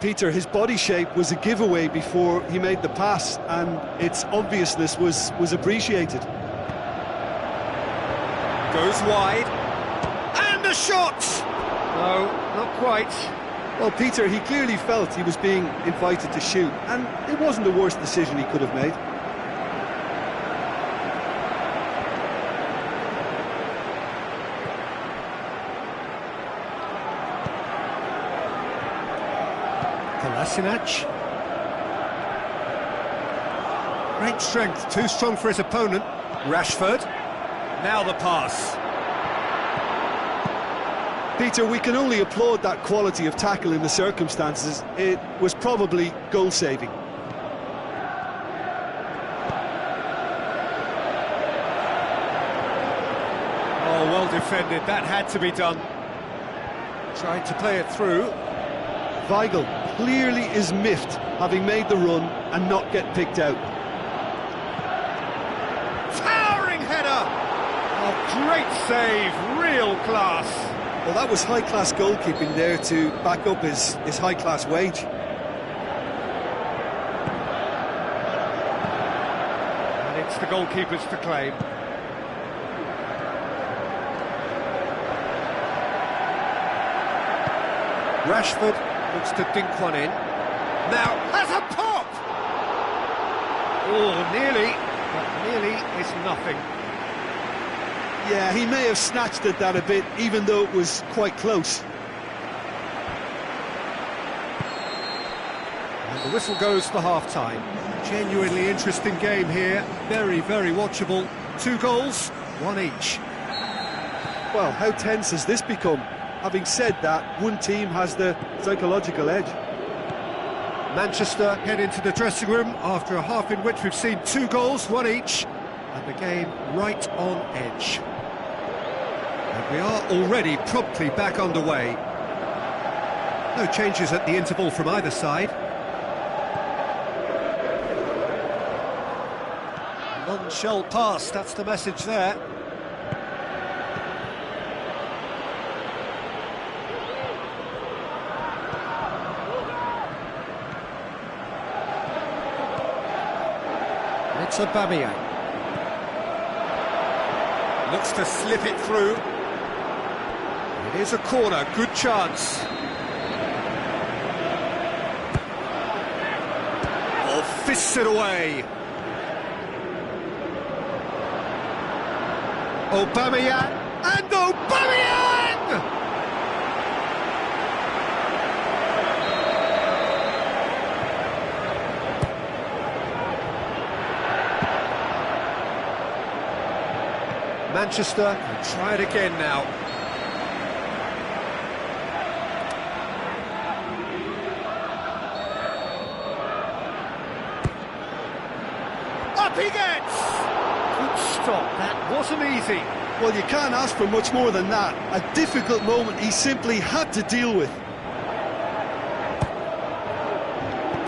B: Peter, his body shape was a giveaway before he made the pass, and its obviousness was appreciated.
A: Goes wide. And a shot! No, not quite.
B: Well, Peter, he clearly felt he was being invited to shoot, and it wasn't the worst decision he could have made.
A: Kolasinac. Great strength, too strong for his opponent. Rashford. Now the pass.
B: Peter, we can only applaud that quality of tackle in the circumstances. It was probably goal-saving.
A: Oh, well defended, that had to be done. Tried to play it through.
B: Weigl clearly is miffed, having made the run and not get picked out.
A: Towering header! Oh, great save, real class.
B: Well, that was high-class goalkeeping there to back up his high-class wage.
A: That's the goalkeeper's to claim. Rashford looks to dink one in. Now has a pop! Oh, nearly, but nearly is nothing.
B: Yeah, he may have snatched at that a bit, even though it was quite close.
A: And the whistle goes for half-time. Genuinely interesting game here. Very, very watchable. 2 goals, 1 each.
B: Well, how tense has this become? Having said that, one team has the psychological edge.
A: Manchester head into the dressing room after a half in which we've seen 2 goals, 1 each, and the game right on edge. And we are already promptly back underway. No changes at the interval from either side. None shall pass, that's the message there. It's Aubameyang. Looks to slip it through. It is a corner, good chance. Oh, fists it away. Aubameyang, and Aubameyang! Manchester can try it again now. Up he gets! Good stop, that wasn't easy.
B: Well, you can't ask for much more than that. A difficult moment he simply had to deal with.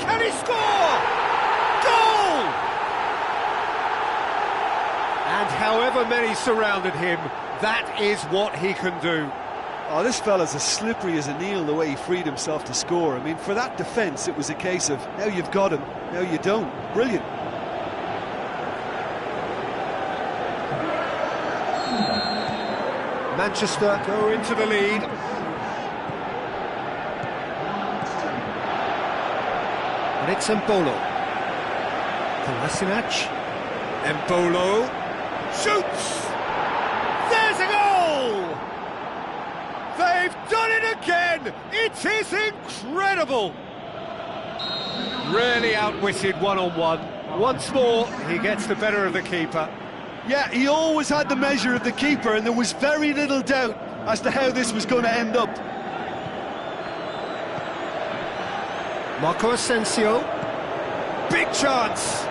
A: Can he score? Goal! And however many surrounded him, that is what he can do.
B: Oh, this fella's as slippery as a nail the way he freed himself to score. I mean, for that defence, it was a case of, now you've got him, now you don't. Brilliant.
A: Manchester go into the lead. And it's Embolo. Kolasinac. Embolo shoots! There's a goal! They've done it again! It is incredible! Really outwitted one-on-one. Once more, he gets the better of the keeper.
B: Yeah, he always had the measure of the keeper, and there was very little doubt as to how this was going to end up.
A: Marco Asensio. Big chance!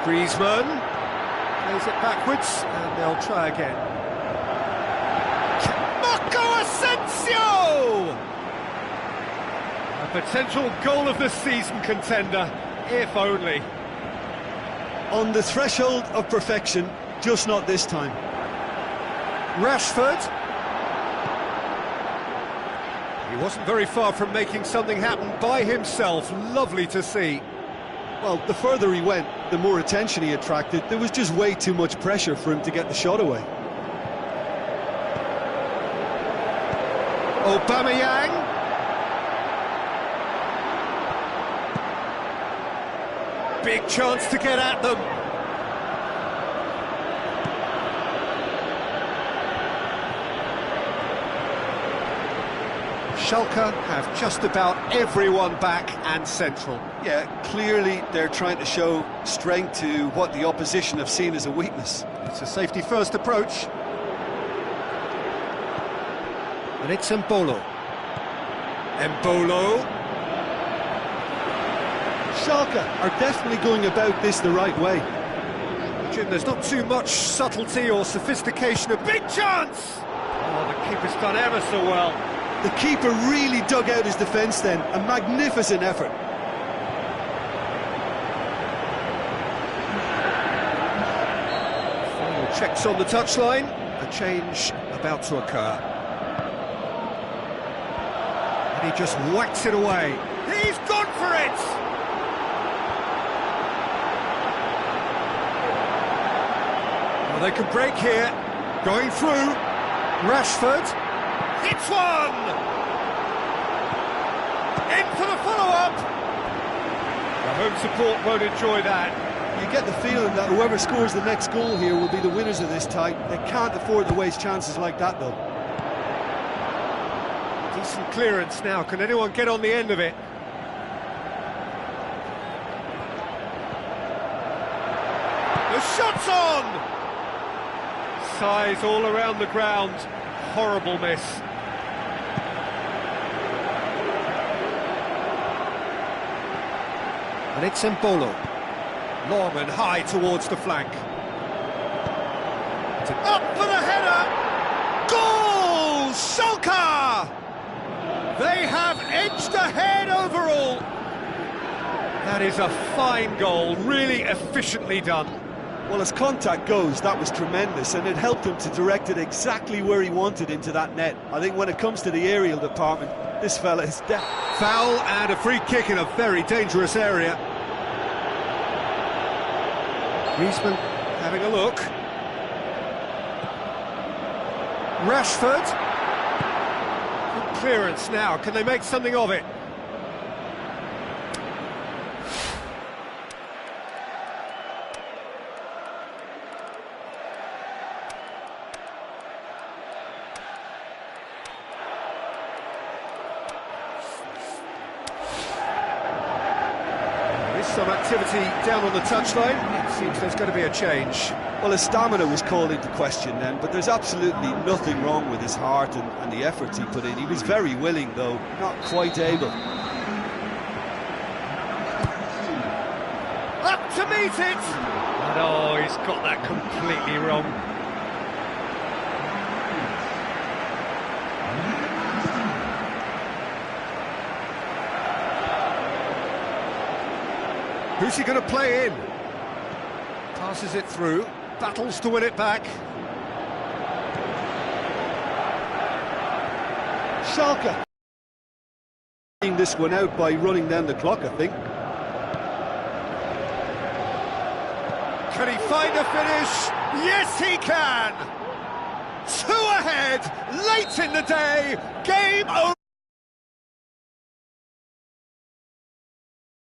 A: Griezmann plays it backwards, and they'll try again. Marco Asensio! A potential goal of the season contender, if only.
B: On the threshold of perfection, just not this time.
A: Rashford. He wasn't very far from making something happen by himself. Lovely to see.
B: Well, the further he went, the more attention he attracted. There was just way too much pressure for him to get the shot away.
A: Aubameyang. Big chance to get at them. Schalke have just about everyone back and central.
B: Yeah, clearly they're trying to show strength to what the opposition have seen as a weakness.
A: It's a safety-first approach. And it's Embolo. Embolo.
B: Schalke are definitely going about this the right way.
A: Jim, there's not too much subtlety or sophistication. A big chance! Oh, the keeper's done ever so well.
B: The keeper really dug out his defence then. A magnificent effort.
A: Final checks on the touchline. A change about to occur. And he just whacks it away. He's gone for it! Well, they can break here. Going through. Rashford. Hits one! In for the follow-up. The home support won't enjoy that.
B: You get the feeling that whoever scores the next goal here will be the winners of this tie. They can't afford to waste chances like that, though.
A: Decent clearance now. Can anyone get on the end of it? The shot's on! Size all around the ground. Horrible miss. And it's Embolo. Long and high towards the flank. Up for the header! Goal! Schalke! They have edged ahead overall. That is a fine goal, really efficiently done.
B: Well, as contact goes, that was tremendous, and it helped him to direct it exactly where he wanted into that net. I think when it comes to the aerial department, this fella is dead.
A: Foul and a free kick in a very dangerous area. Griezmann having a look. Rashford. Good clearance now. Can they make something of it? Some activity down on the touchline. It seems there's going to be a change.
B: Well, his stamina was called into question then, but there's absolutely nothing wrong with his heart and the efforts he put in. He was very willing, though, not quite able.
A: Up to meet it! And oh, he's got that completely wrong. Who's he going to play in? Passes it through, battles to win it back.
B: Schalke this one out by running down the clock, I think.
A: Can he find a finish? Yes, he can! 2 ahead, late in the day, game over.